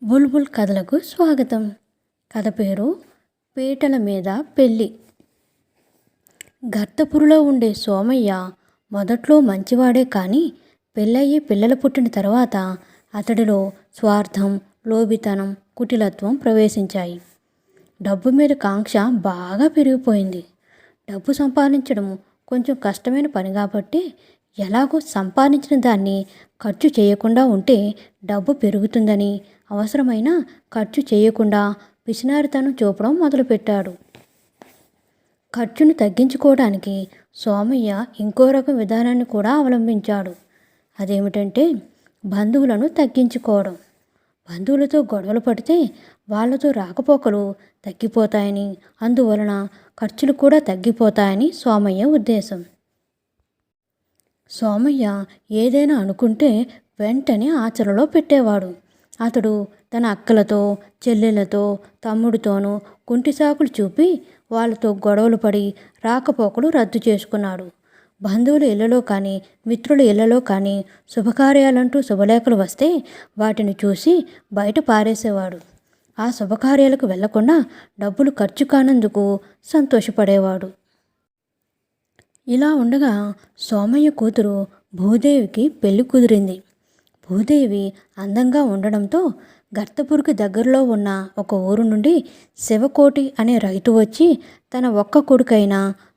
బుల్బుల్ కథలకు స్వాగతం. కథ పేరు పీటల మీద పెళ్ళి. గర్తపురిలో ఉండే సోమయ్య మొదట్లో మంచివాడే, కానీ పెళ్ళయ్యి పిల్లలు పుట్టిన తర్వాత అతడిలో స్వార్థం, లోభితనం, కుటిలత్వం ప్రవేశించాయి. డబ్బు మీద కాంక్ష బాగా పెరిగిపోయింది. డబ్బు సంపాదించడం కొంచెం కష్టమైన పని కాబట్టి ఎలాగో సంపాదించిన దాన్ని ఖర్చు చేయకుండా ఉంటే డబ్బు పెరుగుతుందని అవసరమైన ఖర్చు చేయకుండా పిసినారితనం చూపడం మొదలుపెట్టాడు. ఖర్చును తగ్గించుకోవడానికి సోమయ్య ఇంకో రకం విధానాన్ని కూడా అవలంబించాడు. అదేమిటంటే బంధువులను తగ్గించుకోవడం. బంధువులతో గొడవలు పడితే వాళ్లతో రాకపోకలు తగ్గిపోతాయని, అందువలన ఖర్చులు కూడా తగ్గిపోతాయని సోమయ్య ఉద్దేశం. సోమయ్య ఏదైనా అనుకుంటే వెంటనే ఆచరణలో పెట్టేవాడు. అతడు తన అక్కలతో, చెల్లెలతో, తమ్ముడితోనూ కుంటి సాకులు చూపి వాళ్ళతో గొడవలు పడి రాకపోకలు రద్దు చేసుకున్నాడు. బంధువుల ఇళ్లలో కానీ, మిత్రుల ఇళ్లలో కానీ శుభకార్యాలంటూ శుభలేఖలు వస్తే వాటిని చూసి బయట పారేసేవాడు. ఆ శుభకార్యాలకు వెళ్లకుండా డబ్బులు ఖర్చు కానందుకు సంతోషపడేవాడు. ఇలా ఉండగా సోమయ్య కూతురు భూదేవికి పెళ్లి కుదిరింది. భూదేవి అందంగా ఉండడంతో గర్తపురికి దగ్గరలో ఉన్న ఒక ఊరు నుండి శివకోటి అనే రైతు వచ్చి తన ఒక్క కొడుకైన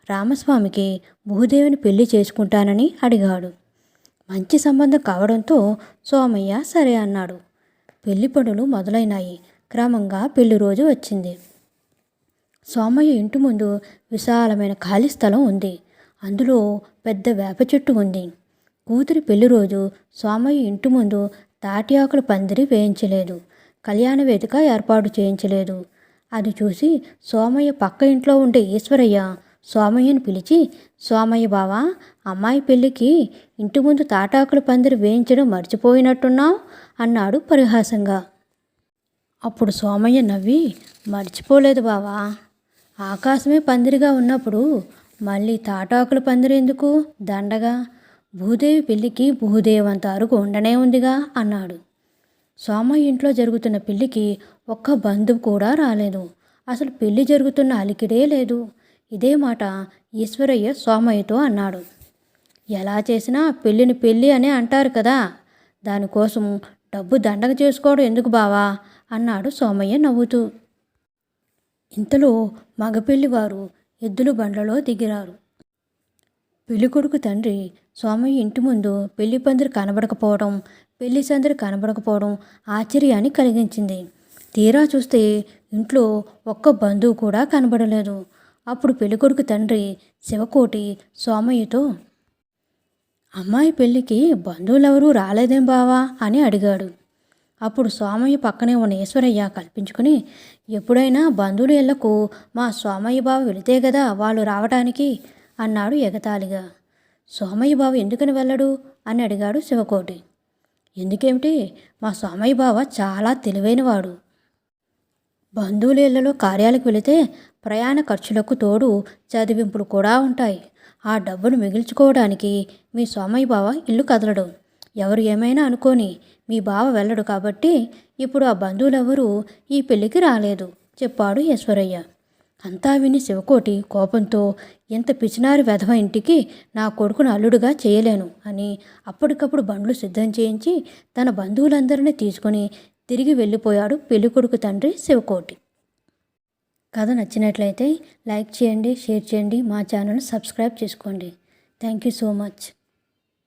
రామస్వామికి భూదేవిని పెళ్లి చేసుకుంటానని అడిగాడు. మంచి సంబంధం కావడంతో సోమయ్య సరే అన్నాడు. పెళ్లి పనులు మొదలైనాయి. క్రమంగా పెళ్లి రోజు వచ్చింది. సోమయ్య ఇంటి ముందు విశాలమైన ఖాళీ స్థలం ఉంది. అందులో పెద్ద వేప చెట్టు ఉంది. కూతురి పెళ్లి రోజు సోమయ్య ఇంటి ముందు తాటి ఆకుల పందిరి వేయించలేదు, కళ్యాణ వేదిక ఏర్పాటు చేయించలేదు. అది చూసి సోమయ్య పక్క ఇంట్లో ఉండే ఈశ్వరయ్య సోమయ్యను పిలిచి, సోమయ్య బావా, అమ్మాయి పెళ్ళికి ఇంటి ముందు తాటాకుల పందిరి వేయించడం మర్చిపోయినట్టున్నావు అన్నాడు పరిహాసంగా. అప్పుడు సోమయ్య నవ్వి, మర్చిపోలేదు బావా, ఆకాశమే పందిరిగా ఉన్నప్పుడు మళ్ళీ తాటాకుల పందిరి ఎందుకు, దండగా, భూదేవి పెళ్ళికి భూదేవంత అరుగు ఉండనే ఉందిగా అన్నాడు. సోమయ్య ఇంట్లో జరుగుతున్న పెళ్ళికి ఒక్క బంధువు కూడా రాలేదు. అసలు పెళ్ళి జరుగుతున్న అలికిడే లేదు. ఇదే మాట ఈశ్వరయ్య సోమయ్యతో అన్నాడు. ఎలా చేసినా పెళ్ళిని పెళ్ళి అనే అంటారు కదా, దానికోసం డబ్బు దండగ చేసుకోవడం ఎందుకు బావా అన్నాడు సోమయ్య నవ్వుతూ. ఇంతలో మగపెళ్లివారు ఎద్దుల బండ్లలో దిగిరారు. పెళ్ళికొడుకు తండ్రి సోమయ్య ఇంటి ముందు పెళ్లి పందిరి కనబడకపోవడం, పెళ్లి సందడి కనబడకపోవడం ఆశ్చర్యాన్ని కలిగించింది. తీరా చూస్తే ఇంట్లో ఒక్క బంధువు కూడా కనబడలేదు. అప్పుడు పెళ్ళికొడుకు తండ్రి శివకోటి సోమయ్యతో, అమ్మాయి పెళ్ళికి బంధువులెవరూ రాలేదేం బావా అని అడిగాడు. అప్పుడు సోమయ్య పక్కనే ఉన్న ఈశ్వరయ్య కల్పించుకుని, ఎప్పుడైనా బంధువుల ఇళ్లకు మా సోమయ్య బావ వెళితే కదా వాళ్ళు రావటానికి అన్నాడు ఎగతాళిగా. సోమయ్య బావ ఎందుకని వెళ్ళడు అని అడిగాడు శివకోటి. ఎందుకేమిటి, మా సోమయ్య బావ చాలా తెలివైనవాడు. బంధువుల ఇళ్లలో కార్యాలకు వెళితే ప్రయాణ ఖర్చులకు తోడు చదివింపులు కూడా ఉంటాయి. ఆ డబ్బును మిగిల్చుకోవడానికి మీ సోమయ్య బావ ఇల్లు కదలడు. ఎవరు ఏమైనా అనుకోని మీ బావ వెళ్ళడు కాబట్టి ఇప్పుడు ఆ బంధువులెవరూ ఈ పెళ్ళికి రాలేదు చెప్పాడు ఈశ్వరయ్య. అంతా విని శివకోటి కోపంతో, ఎంత పిచినారి వెధవ ఇంటికి నా కొడుకును అల్లుడుగా చేయలేను అని అప్పటికప్పుడు బండ్లు సిద్ధం చేయించి తన బంధువులందరినీ తీసుకొని తిరిగి వెళ్ళిపోయాడు పెళ్ళికొడుకు తండ్రి శివకోటి. కథ నచ్చినట్లయితే లైక్ చేయండి, షేర్ చేయండి, మా ఛానల్ని సబ్స్క్రైబ్ చేసుకోండి. Thank you so much.